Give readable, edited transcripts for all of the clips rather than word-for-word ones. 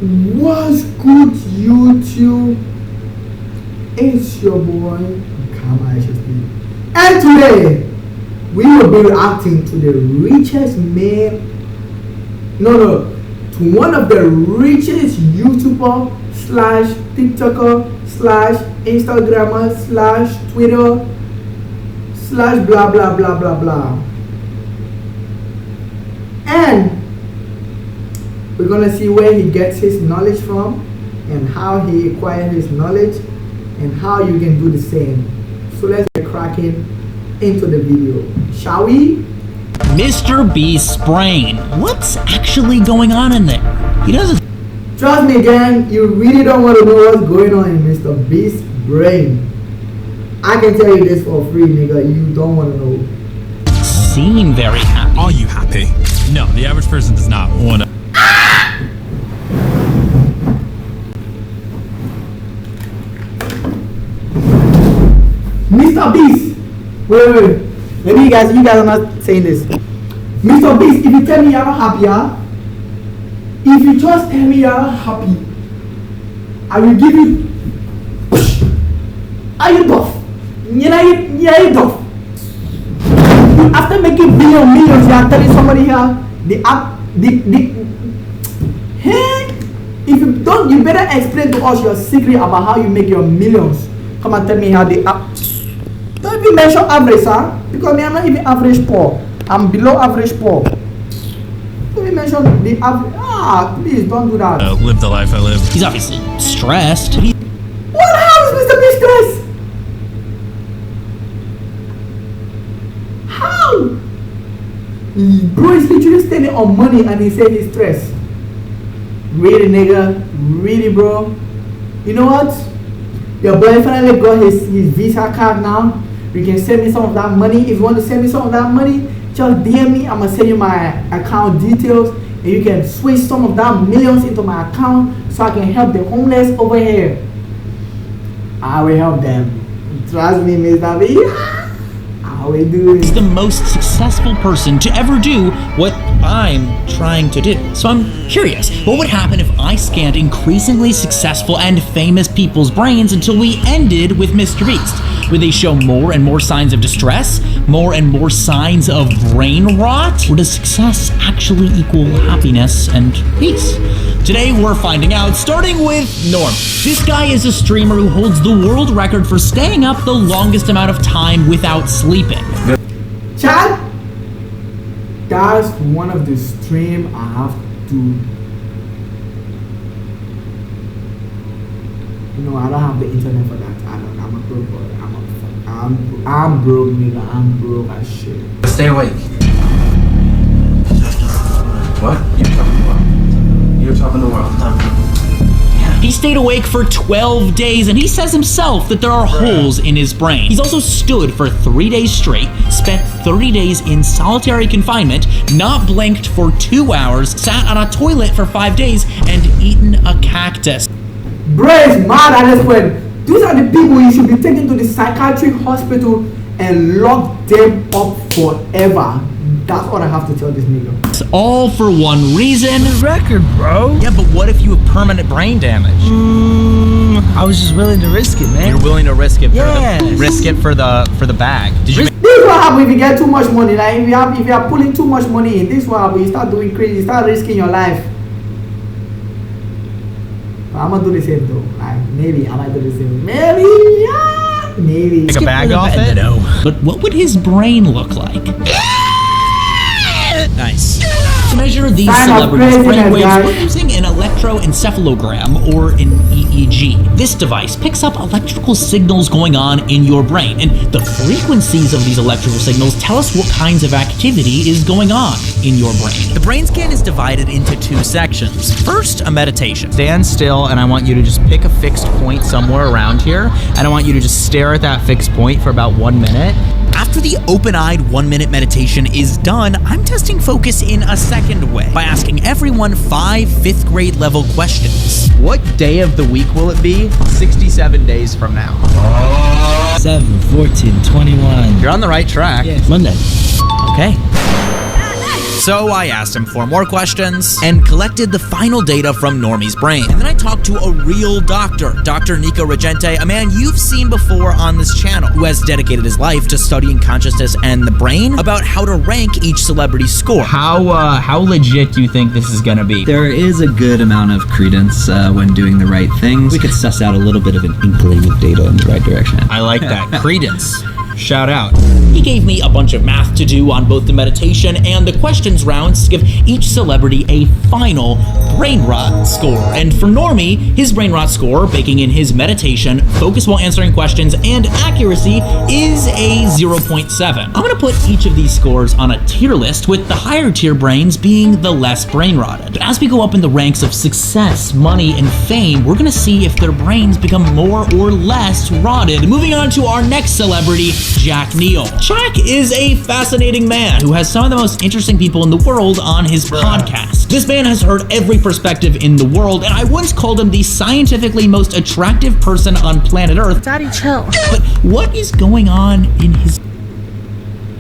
What's good, YouTube? It's your boy Gamishowspeed, and today we will be reacting to the richest to one of the richest YouTuber slash TikToker slash Instagrammer slash Twitter slash blah blah blah blah blah, and we're gonna see where he gets his knowledge from and how he acquired his knowledge and how you can do the same. So let's get cracking into the video, shall we? Mr. Beast's brain. What's actually going on in there? He doesn't. Trust me, gang, you really don't want to know what's going on in Mr. Beast's brain. I can tell you this for free, nigga. You don't want to know. Seem very happy. Are you happy? No, the average person does not want to. Mr. Beast, wait. Maybe you guys are not saying this. Mr. Beast, if you tell me you're not happy, if you just tell me you're not happy, I will give you. Are you tough? Yeah, you tough. After making millions, you are telling somebody here hey, if you don't, you better explain to us your secret about how you make your millions. Come and tell me how the app. Don't even mention average, huh? Because I'm not even average poor. I'm below average poor. Don't even mention the average. Please don't do that. Live the life I live. He's obviously stressed. What the hell is Mr. Beast stressed? How? Bro is literally standing on money and he said he's stressed. Really, nigga? Really, bro? You know what? Your boy finally got his Visa card now. You can send me some of that money. If you want to send me some of that money, just DM me. I'm gonna send you my account details, and you can switch some of that millions into my account so I can help the homeless over here. I will help them. Trust me, Mr. B. I will do it. He's the most successful person to ever do what I'm trying to do. So I'm curious, what would happen if I scanned increasingly successful and famous people's brains until we ended with Mr. Beast? Would they show more and more signs of distress? More and more signs of brain rot? Or does success actually equal happiness and peace? Today we're finding out, starting with Norm. This guy is a streamer who holds the world record for staying up the longest amount of time without sleeping. Chad, that's one of the stream I have to. No, I don't have the internet for that. I'm a broke boy. I'm broke, nigga. I'm broke as shit. Stay awake. What? You're talking about? You're talking the world. He stayed awake for 12 days, and he says himself that there are holes in his brain. He's also stood for 3 days straight, spent 30 days in solitary confinement, not blinked for 2 hours, sat on a toilet for 5 days, and eaten a cactus. Bro is mad at this point. These are the people you should be taken to the psychiatric hospital and lock them up forever. That's what I have to tell this nigga. It's all for one reason. Record, bro. Yeah, but what if you have permanent brain damage? I was just willing to risk it, man. You're willing to risk it for Yes. the bag. Did you? This is what happens if you get too much money. Like if you are pulling too much money in, this is what happens. You start doing crazy. You start risking your life. But I'm gonna do the same though. Like maybe I might do the same. Maybe, yeah. Maybe. Take a bag off it? No. But what would his brain look like? Nice. To measure these celebrities' brainwaves, we're using an electroencephalogram or an EEG. This device picks up electrical signals going on in your brain, and the frequencies of these electrical signals tell us what kinds of activity is going on in your brain. The brain scan is divided into 2 sections. First, a meditation. Stand still, and I want you to just pick a fixed point somewhere around here, and I want you to just stare at that fixed point for about 1 minute. After the open-eyed 1-minute meditation is done, I'm testing focus in a second way by asking everyone 5 5th grade level questions. What day of the week will it be 67 days from now? 7, 14, 21. You're on the right track. Yeah. Monday. Okay. So I asked him 4 more questions and collected the final data from Normie's brain. And then I talked to a real doctor, Dr. Nico Regente, a man you've seen before on this channel, who has dedicated his life to studying consciousness and the brain, about how to rank each celebrity's score. How legit do you think this is gonna be? There is a good amount of credence when doing the right things. We could suss out a little bit of an inkling of data in the right direction. I like that. Credence. Shout out. He gave me a bunch of math to do on both the meditation and the questions rounds to give each celebrity a final brain rot score. And for Normie, his brain rot score, baking in his meditation, focus while answering questions, and accuracy, is a 0.7. I'm gonna put each of these scores on a tier list, with the higher tier brains being the less brain rotted. But as we go up in the ranks of success, money, and fame, we're gonna see if their brains become more or less rotted. Moving on to our next celebrity, Jack Neal. Jack is a fascinating man who has some of the most interesting people in the world on his podcast. This man has heard every perspective in the world, and I once called him the scientifically most attractive person on planet Earth. Daddy, chill. But what is going on in his...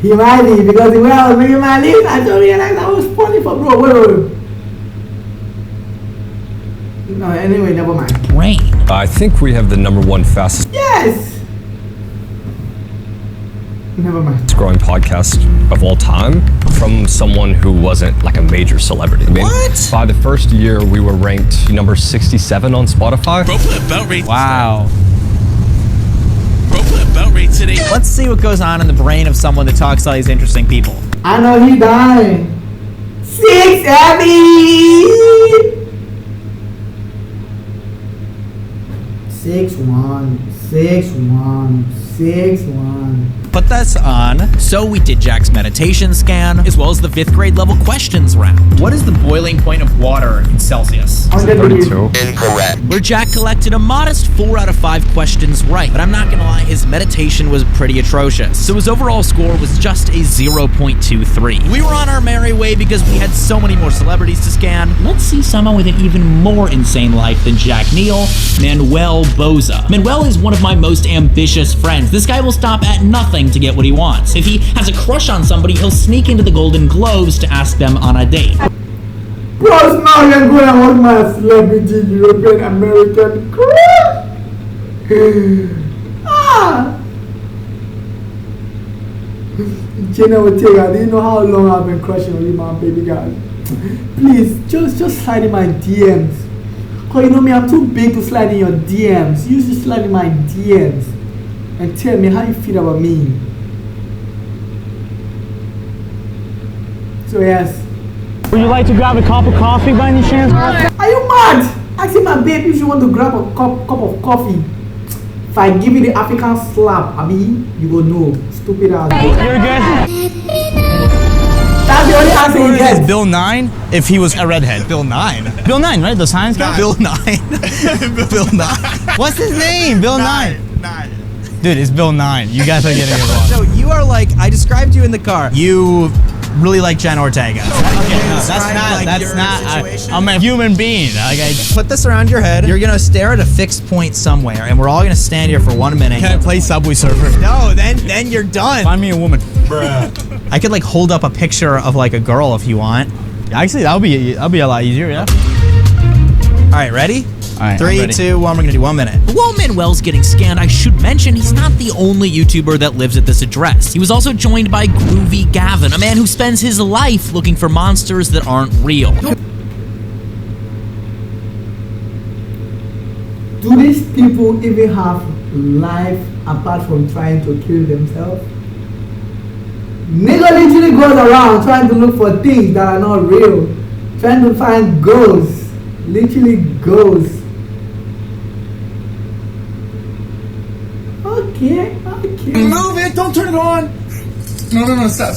He might be, because the way I was making my list, I don't realize I was funny for bro. Wait. No, anyway, never mind. brain? I think we have the #1 fastest Yes! Never mind. growing podcast of all time from someone who wasn't like a major celebrity. I mean, What? by the first year, we were ranked number 67 on Spotify. Bro put a belt rate. Wow. Bro put a belt rate today. Let's see what goes on in the brain of someone that talks to all these interesting people. I know he dying. 6 Abby! 6-1, 6-1, 6-1. Put this on. So we did Jack's meditation scan, as well as the 5th grade level questions round. What is the boiling point of water in Celsius? 32. Where Jack collected a modest 4 out of 5 questions right. But I'm not gonna lie, his meditation was pretty atrocious. So his overall score was just a 0.23. We were on our merry way because we had so many more celebrities to scan. Let's see someone with an even more insane life than Jack Neal, Manuel Boza. Manuel is one of my most ambitious friends. This guy will stop at nothing to get what he wants. If he has a crush on somebody, he'll sneak into the Golden Globes to ask them on a date. Bros, now you're going to watch my celebrity European American crush. Jenna Ortega, do you know how long I've been crushing on you, my baby girl? Please, just slide in my DMs. Cause you know me, I'm too big to slide in your DMs. You just slide in my DMs and tell me how you feel about me. So yes. Would you like to grab a cup of coffee by any chance? Are you mad? Asking my babe if you want to grab a cup of coffee. If I give you the African slap, I mean, you will know. Stupid ass. You're good. That's the only answer you get. Is Bill 9 if he was a redhead? Bill 9. Bill 9, right? The science guy? Bill 9. Bill 9. What's his name? Bill 9. Dude, it's Bill 9. You guys are getting it wrong. So you are like, I described you in the car. You really like Jenna Ortega. Okay, no, that's not. I'm a human being. Like, I Put this around your head. You're gonna stare at a fixed point somewhere, and we're all gonna stand here for 1 minute. can't play Subway Surfer. No, then you're done. Find me a woman. I could like hold up a picture of like a girl if you want. Actually, that'll be a lot easier, yeah. All right, ready? All right, 3, I'm ready. 2, 1. We're gonna do 1 minute. While Manuel's getting scanned, I should mention he's not the only YouTuber that lives at this address. He was also joined by Groovy Gavin, a man who spends his life looking for monsters that aren't real. Do these people even have life apart from trying to kill themselves? Nigga literally goes around trying to look for things that are not real. Trying to find ghosts. Literally ghosts. Okay. Move it! Don't turn it on! No, stop.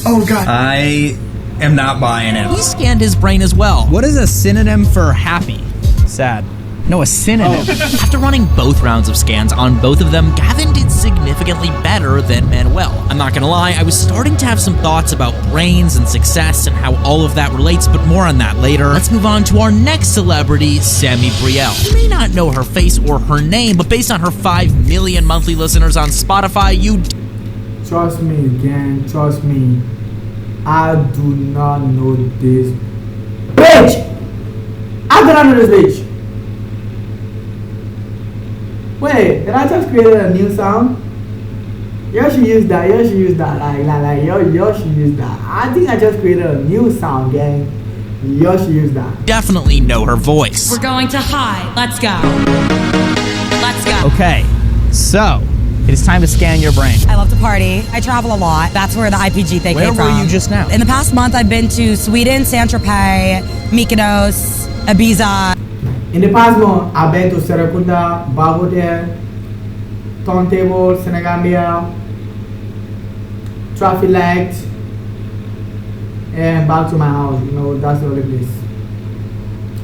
Oh, God. I am not buying it. He scanned his brain as well. What is a synonym for happy? Sad. No, a synonym. After running both rounds of scans on both of them, Gavin did significantly better than Manuel. I'm not gonna lie, I was starting to have some thoughts about brains and success and how all of that relates, but more on that later. Let's move on to our next celebrity, Sammy Brielle. You may not know her face or her name, but based on her 5 million monthly listeners on Spotify, you Trust me, gang. Trust me. I do not know this bitch. I do not know this bitch. Wait, did I just create a new sound? Yo, she used that. Yo, she used that. Like, yo, she used that. I think I just created a new sound, gang. Yo, she used that. Definitely know her voice. We're going to high. Let's go. Let's go. Okay, so it is time to scan your brain. I love to party. I travel a lot. That's where the IPG thing came from. Where were you just now? In the past month, I've been to Sweden, Saint-Tropez, Mykonos, Ibiza. In the past month, I've been to Serekunda, Bar Hotel, Turntable, Senegambia, traffic light, and back to my house. You know, that's the only place.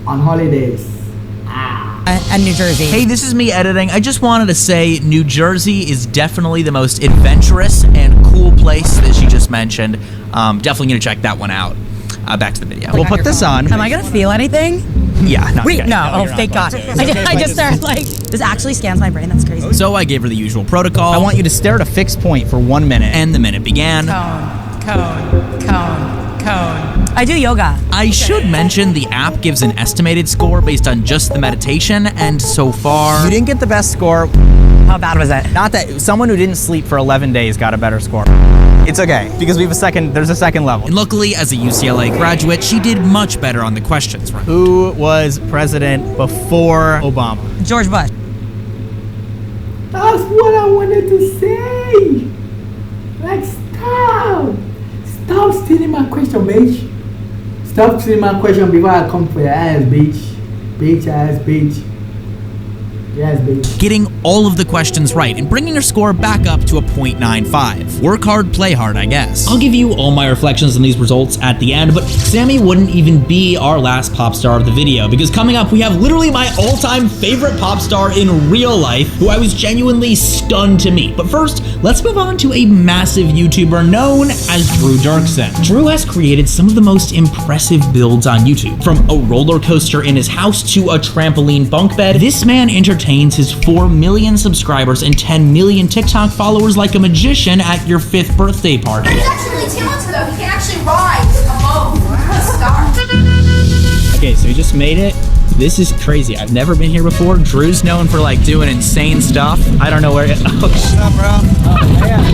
On holidays. And New Jersey. Hey, this is me editing. I just wanted to say New Jersey is definitely the most adventurous and cool place that she just mentioned. Definitely gonna check that one out. Back to the video. We'll put this on. Am I gonna feel anything? Yeah. Not Wait, yet. no. Oh, thank God. I just started like, this actually scans my brain. That's crazy. So I gave her the usual protocol. I want you to stare at a fixed point for 1 minute. And the minute began. Cone. I do yoga. I should mention the app gives an estimated score based on just the meditation, and so far... You didn't get the best score. How bad was it? Not that someone who didn't sleep for 11 days got a better score. It's okay, because we have there's a second level. And luckily, as a UCLA graduate, she did much better on the questions round. Who was president before Obama? George Bush. That's what I wanted to say. Like, stop. Stop stealing my question, bitch. Stop stealing my question before I come for your ass, bitch. Bitch ass, bitch. Yes, bitch. Getting all of the questions right and bringing her score back up to a .95. Work hard, play hard, I guess. I'll give you all my reflections on these results at the end, but Sammy wouldn't even be our last pop star of the video, because coming up we have literally my all-time favorite pop star in real life, who I was genuinely stunned to meet. But first, let's move on to a massive YouTuber known as Drew Dirksen. Drew has created some of the most impressive builds on YouTube. From a roller coaster in his house to a trampoline bunk bed, this man entertains his 4 million subscribers and 10 million TikTok followers like a magician at your 5th birthday party. He's actually really talented though. He can actually ride a boat. Star. Okay, so he just made it. This is crazy. I've never been here before. Drew's known for like doing insane stuff. I don't know where it. Oh, what's up, bro? Oh, man.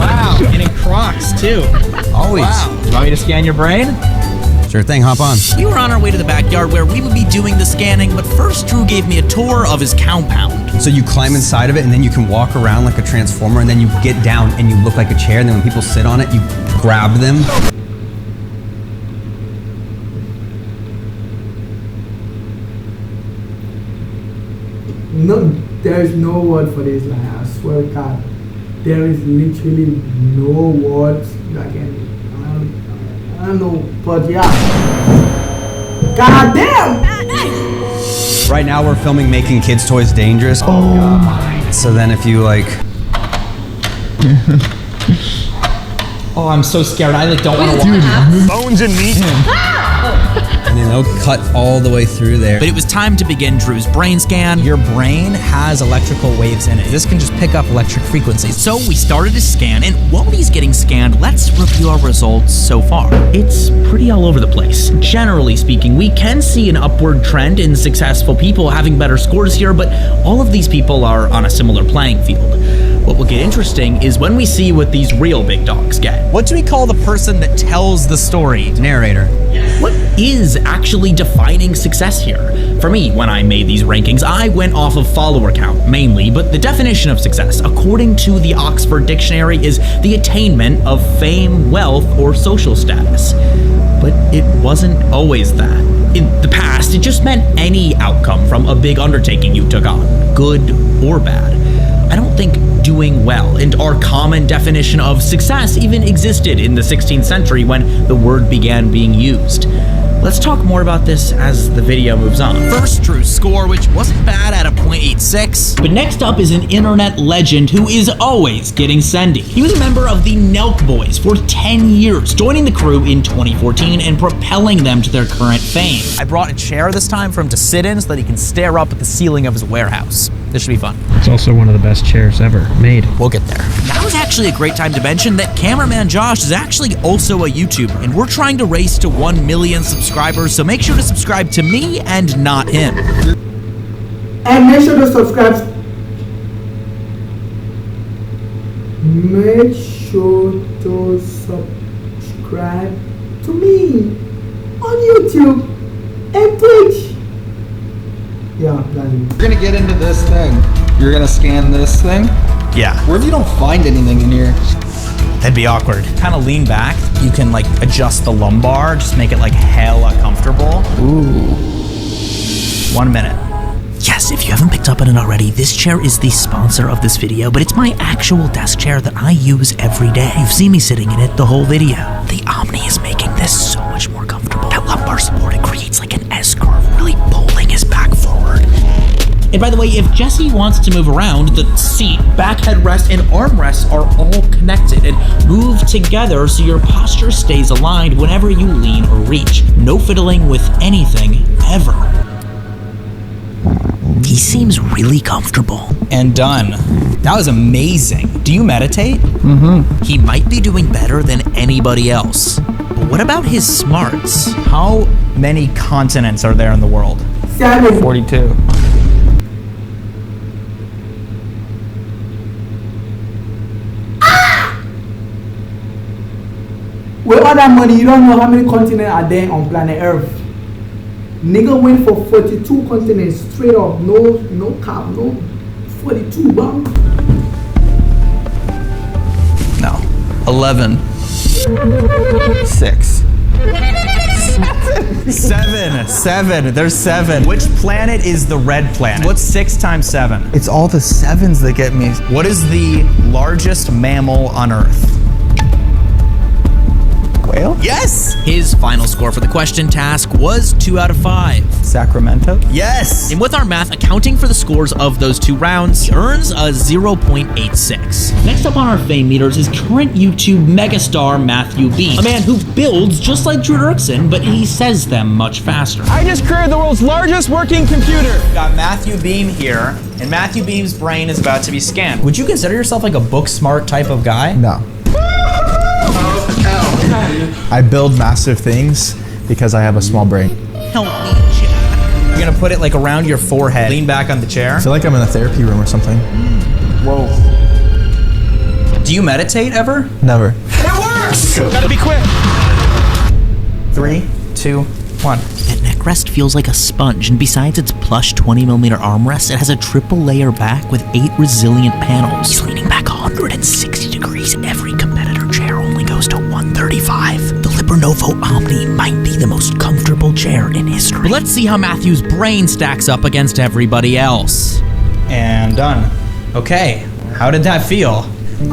Wow. And in Crocs too. Always. Wow. You want me to scan your brain? Sure thing, hop on. We were on our way to the backyard where we would be doing the scanning, but first Drew gave me a tour of his compound. So you climb inside of it and then you can walk around like a transformer and then you get down and you look like a chair and then when people sit on it, you grab them. No, there is no word for this. Like, I swear to God, there is literally no words that can. I don't know, but yeah. God damn! Right now we're filming Making Kids Toys Dangerous. Oh my. So then if you like... Oh, I'm so scared. I like don't want to watch. Bones and meat. And then they'll cut all the way through there. But it was time to begin Drew's brain scan. Your brain has electrical waves in it. This can just pick up electric frequencies. So we started to scan, and while he's getting scanned, let's review our results so far. It's pretty all over the place. Generally speaking, we can see an upward trend in successful people having better scores here, but all of these people are on a similar playing field. What will get interesting is when we see what these real big dogs get. What do we call the person that tells the story? Narrator. What is actually defining success here? For me, when I made these rankings, I went off of follower count mainly, but the definition of success, according to the Oxford Dictionary, is the attainment of fame, wealth, or social status. But it wasn't always that. In the past, it just meant any outcome from a big undertaking you took on, good or bad. I don't think doing well and our common definition of success even existed in the 16th century when the word began being used. Let's talk more about this as the video moves on. First, Drew's score, which wasn't bad at a .86. But next up is an internet legend who is always getting sendy. He was a member of the Nelk Boys for 10 years, joining the crew in 2014 and propelling them to their current fame. I brought a chair this time for him to sit in so that he can stare up at the ceiling of his warehouse. This should be fun. It's also one of the best chairs ever made. We'll get there. Now is actually a great time to mention that cameraman Josh is actually also a YouTuber, and we're trying to race to 1 million subscribers, so make sure to subscribe to me and not him. And make sure to subscribe. Make sure to subscribe to me on YouTube and Twitch. Yeah, that's it. You're gonna get into this thing. You're gonna scan this thing. Yeah. What if you don't find anything in here? That'd be awkward. Kind of lean back. You can like adjust the lumbar, just make it like hella comfortable. Ooh. 1 minute. Yes, if you haven't picked up on it already, this chair is the sponsor of this video, but it's my actual desk chair that I use every day. You've seen me sitting in it the whole video. The Omni is making this so much more comfortable. That lumbar support, it creates like an S-curve, really pulling his back forward. And by the way, if Jesse wants to move around, the seat, back headrest, and armrest are all connected and move together so your posture stays aligned whenever you lean or reach. No fiddling with anything, ever. He seems really comfortable. And done. That was amazing. Do you meditate? Mm-hmm. He might be doing better than anybody else. But what about his smarts? How many continents are there in the world? 7. 42. With all that money, you don't know how many continents are there on planet Earth. Nigga went for 42 continents straight up, no cap, no 42, bro. No. 11. 6. 7. There's 7. Which planet is the red planet? What's 6 times 7? It's all the 7s that get me. What is the largest mammal on Earth? Whale? Yes! His final score for the question task was 2 out of 5. Sacramento? Yes! And with our math accounting for the scores of those 2 rounds, he earns a 0.86. Next up on our fame meters is current YouTube megastar Matthew Beam, a man who builds just like Drew Dirksen, but he says them much faster. I just created the world's largest working computer. Got Matthew Beam here, and Matthew Beam's brain is about to be scanned. Would you consider yourself like a book smart type of guy? No. I build massive things because I have a small brain. Help me, Jack. You're gonna put it like around your forehead. Lean back on the chair. I feel like I'm in a therapy room or something. Whoa. Do you meditate ever? Never. It works! Gotta be quick. 3, 2, 1. That neck rest feels like a sponge, and besides its plush 20mm armrest, it has a triple layer back with 8 resilient panels. He's leaning back 160 degrees. Every competitor chair only goes to 135. The Libranovo Omni might be the most comfortable chair in history. But let's see how Matthew's brain stacks up against everybody else. And done. Okay, how did that feel?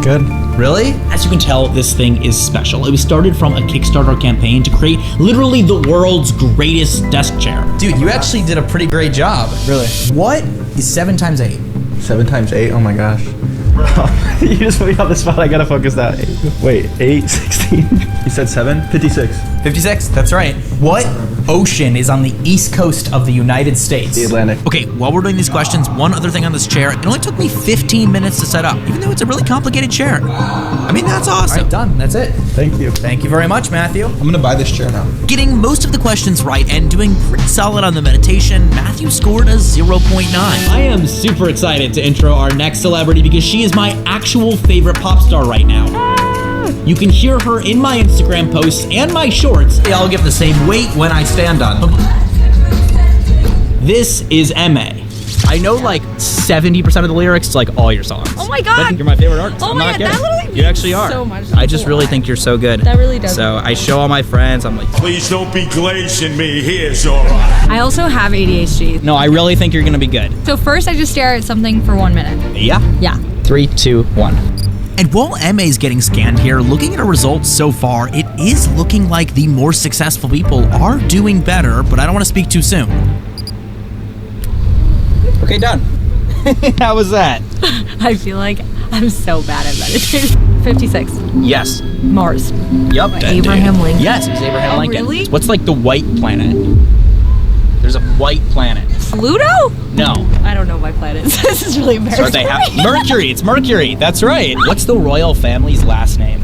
Good. Really? As you can tell, this thing is special. It was started from a Kickstarter campaign to create literally the world's greatest desk chair. Dude, you actually did a pretty great job. Really? What is 7 times 8? 7 times 8? Oh my gosh. You just put me on the spot. I gotta focus that. Wait, 8, 16. You said 7? 56. 56, that's right. What ocean is on the east coast of the United States? The Atlantic. Okay, while we're doing these questions, one other thing on this chair. It only took me 15 minutes to set up, even though it's a really complicated chair. I mean, that's awesome. All right, done. That's it. Thank you. Thank you very much, Matthew. I'm gonna buy this chair now. Getting most of the questions right and doing pretty solid on the meditation, Matthew scored a 0.9. I am super excited to intro our next celebrity because she is my actual favorite pop star right now. You can hear her in my Instagram posts and my shorts. They all give the same weight when I stand on them. This is M.A. I know like 70% of the lyrics to like all your songs. Oh my god! I think you're my favorite artist. Oh my god, that literally You actually are. so much. I just really think you're so good. That really does. So I show all my friends, I'm like, please don't be glazing me, here's alright. I also have ADHD. no, I really think you're gonna be good. So first I just stare at something for 1 minute. Yeah? Yeah. 3, 2, 1. And while MA's getting scanned here, looking at her results so far, it is looking like the more successful people are doing better, but I don't want to speak too soon. Okay, done. How was that? I feel like I'm so bad at meditating. 56. Yes. Mars. Yep. Abraham Lincoln. Yes, it was Abraham Lincoln. Really? What's like the white planet? There's a white planet. Pluto? No. I don't know my planets. This is really embarrassing. So they have Mercury. It's Mercury. That's right. What's the royal family's last name?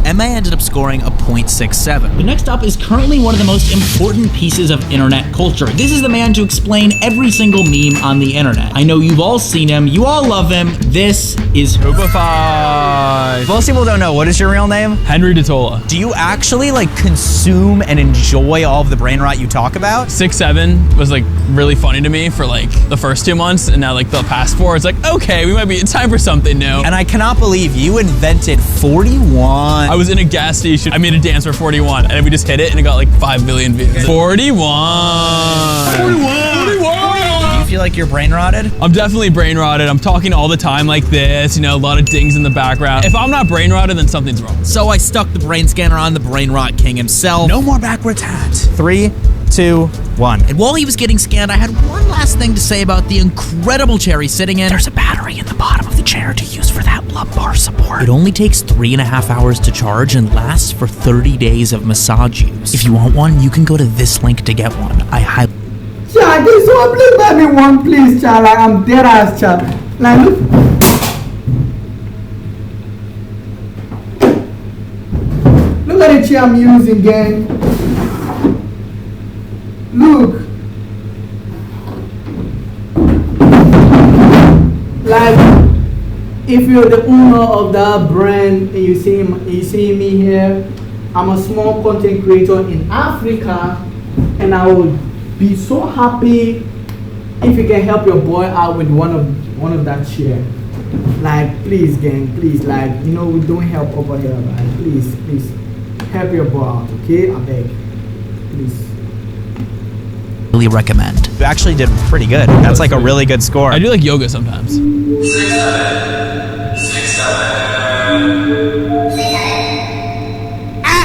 Emma ended up scoring a .67. But next up is currently one of the most important pieces of internet culture. This is the man to explain every single meme on the internet. I know you've all seen him. You all love him. This is Hoopify. Most people don't know. What is your real name? Henry DeTola. Do you actually like consume and enjoy all of the brain rot you talk about? 6'7" was like really funny to me for like the first 2 months, and now like the past 4, it's like, okay, it's time for something new. And I cannot believe you invented 41. I was in a gas station. I made a dance for 41, and then we just hit it, and it got like 5 billion views. 41. 41. Do you feel like you're brain rotted? I'm definitely brain rotted. I'm talking all the time like this, a lot of dings in the background. If I'm not brain rotted, then something's wrong. So I stuck the brain scanner on the brain rot king himself. No more backwards hats. 3, 2, 1. And while he was getting scanned, I had one last thing to say about the incredible chair he's sitting in. There's a battery in the bottom of the chair to use for that lumbar support. It only takes 3.5 hours to charge and lasts for 30 days of massage use. If you want one, you can go to this link to get one. I highly... Child, this one, please buy me one, please, child. Like, I'm dead ass, child. Like, look. Look at the chair I'm using, gang. Look. Like, if you're the owner of that brand and you see me here, I'm a small content creator in Africa, and I would be so happy if you can help your boy out with one of that chair. Like, please, gang, please, like, we're doing help over here, right? Please help your boy out, okay? I beg, please. really recommend. You actually did pretty good. That's like a really good score. I do like yoga sometimes. 6, 7.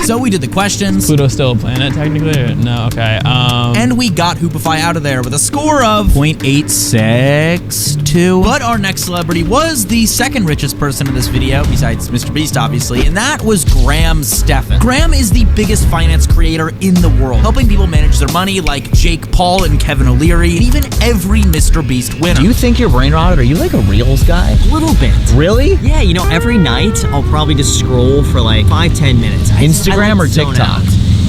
So we did the questions. Pluto's still a planet, technically? Or no, okay. And we got Hoopify out of there with a score of 0.862. But our next celebrity was the second richest person in this video, besides Mr. Beast, obviously, and that was Graham Stephan. Graham is the biggest finance creator in the world, helping people manage their money like Jake Paul and Kevin O'Leary, and even every Mr. Beast winner. Do you think you're brain rotted? Are you like a Reels guy? A little bit. Really? Yeah, every night I'll probably just scroll for like 5-10 minutes. Instagram or TikTok?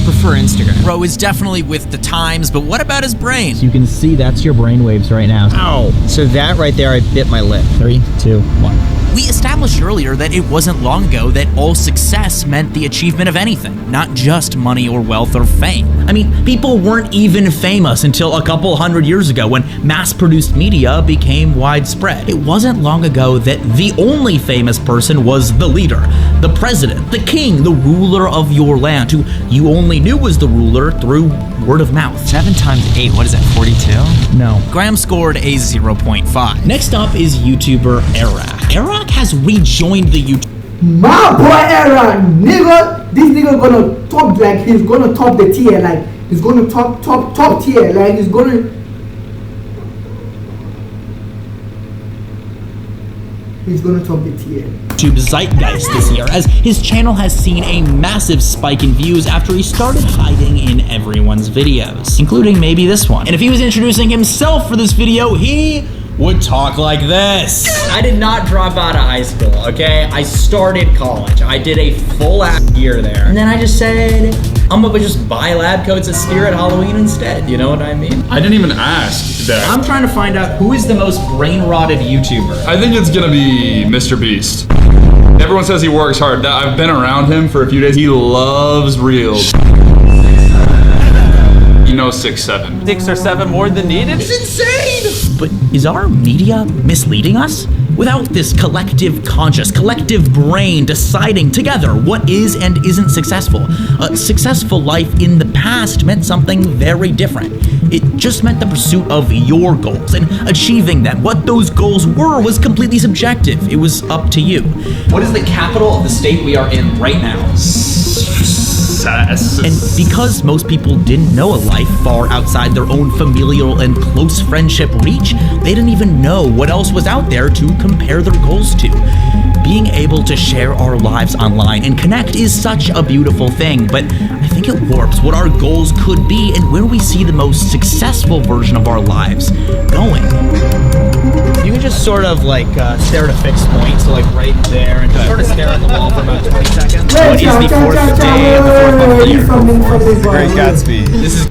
Prefer Instagram. Bro is definitely with the times, but what about his brain? You can see that's your brain waves right now. Ow. So that right there, I bit my lip. 3, 2, 1. We established earlier that it wasn't long ago that all success meant the achievement of anything, not just money or wealth or fame. I mean, people weren't even famous until a couple hundred years ago when mass-produced media became widespread. It wasn't long ago that the only famous person was the leader, the president, the king, the ruler of your land, who you only knew was the ruler through word of mouth. 7 times 8, what is that, 42? No. Graham scored a 0.5. Next up is YouTuber Arak. Arak has rejoined the YouTube. My boy Arak, nigga, this nigga gonna top, like, he's gonna top the tier, like, he's gonna top tier, like, he's gonna top the tier. YouTube zeitgeist this year, as his channel has seen a massive spike in views after he started hiding in everyone's videos, including maybe this one. And if he was introducing himself for this video, he would talk like this. I did not drop out of high school, okay? I started college. I did a full year there. And then I just said, I'm gonna just buy lab coats at Spirit Halloween instead. You know what I mean? I didn't even ask that. I'm trying to find out who is the most brain-rotted YouTuber. I think it's gonna be Mr. Beast. Everyone says he works hard. I've been around him for a few days. He loves Reels. You know 6, 7. 6 or 7 more than needed? It's insane! But is our media misleading us? Without this collective conscious, collective brain deciding together what is and isn't successful, a successful life in the past meant something very different. It just meant the pursuit of your goals and achieving them. What those goals were was completely subjective. It was up to you. What is the capital of the state we are in right now? And because most people didn't know a life far outside their own familial and close friendship reach, they didn't even know what else was out there to compare their goals to. Being able to share our lives online and connect is such a beautiful thing, but I think it warps what our goals could be and where we see the most successful version of our lives going. You can just sort of like stare at a fixed point, so like right there, and just sort of stare at the wall for about 20 seconds. What is the fourth day of the fourth month of the year? Great Gatsby. This is.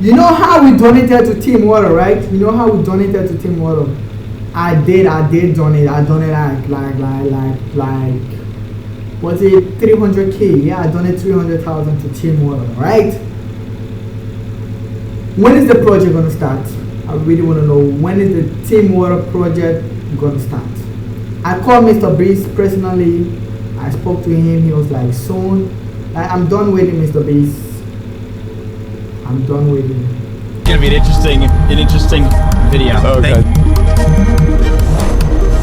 You know how we donated to Team Water, right? You know how we donated to Team Water? I did donate. I donated like what's it, 300K? Yeah, I donated 300,000 to Team Water, right? When is the project gonna start? I really want to know, when is the Team Water project gonna start? I called Mr. Beast personally. I spoke to him. He was like, soon. I'm done waiting, Mr. Beast. I'm done waiting. It's gonna be an interesting video. Okay.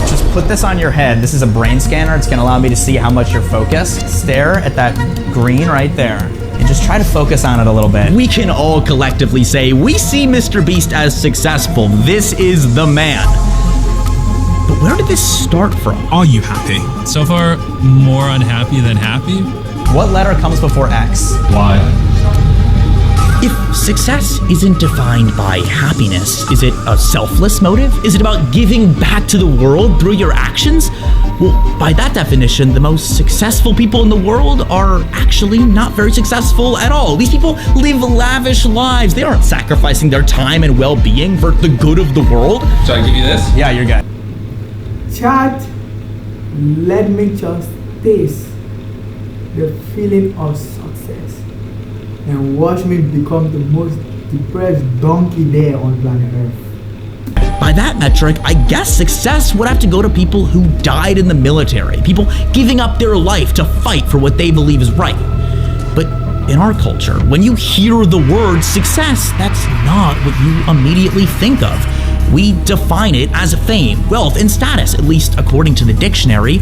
Just put this on your head. This is a brain scanner. It's gonna allow me to see how much you're focused. Stare at that green right there, and just try to focus on it a little bit. We can all collectively say we see Mr. Beast as successful. This is the man. But where did this start from? Are you happy? So far, more unhappy than happy. What letter comes before X? Y. If success isn't defined by happiness, is it a selfless motive? Is it about giving back to the world through your actions? Well, by that definition, the most successful people in the world are actually not very successful at all. These people live lavish lives. They aren't sacrificing their time and well-being for the good of the world. Should I give you this? Yeah, you're good. Chat, let me just taste the feeling of success and watch me become the most depressed donkey there on planet Earth. By that metric, I guess success would have to go to people who died in the military, people giving up their life to fight for what they believe is right. But in our culture, when you hear the word success, that's not what you immediately think of. We define it as fame, wealth, and status, at least according to the dictionary.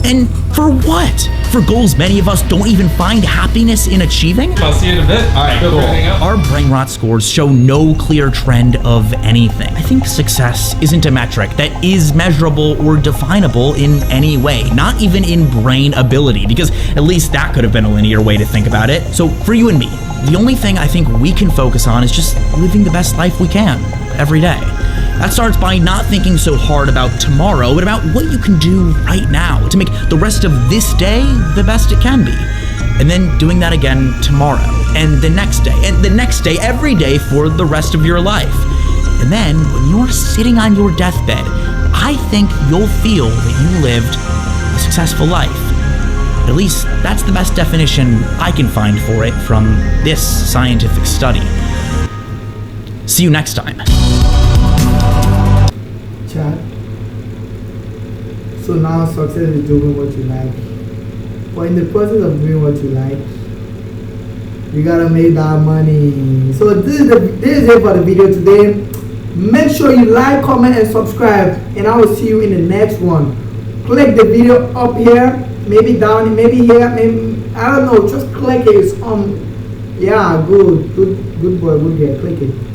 And for what? For goals many of us don't even find happiness in achieving? I'll see you in a bit. All right, cool. Our brain rot scores show no clear trend of anything. I think success isn't a metric that is measurable or definable in any way, not even in brain ability, because at least that could have been a linear way to think about it. So for you and me, the only thing I think we can focus on is just living the best life we can every day. That starts by not thinking so hard about tomorrow, but about what you can do right now to make the rest of this day the best it can be. And then doing that again tomorrow, and the next day, and the next day, every day for the rest of your life. And then when you're sitting on your deathbed, I think you'll feel that you lived a successful life. At least that's the best definition I can find for it from this scientific study. See you next time. Chat. So now success is doing what you like. But in the process of doing what you like, you gotta make that money. So this is it for the video today. Make sure you like, comment, and subscribe, and I will see you in the next one. Click the video up here, maybe down, maybe here, maybe I don't know. Just click it. It's yeah, good boy, good girl. Click it.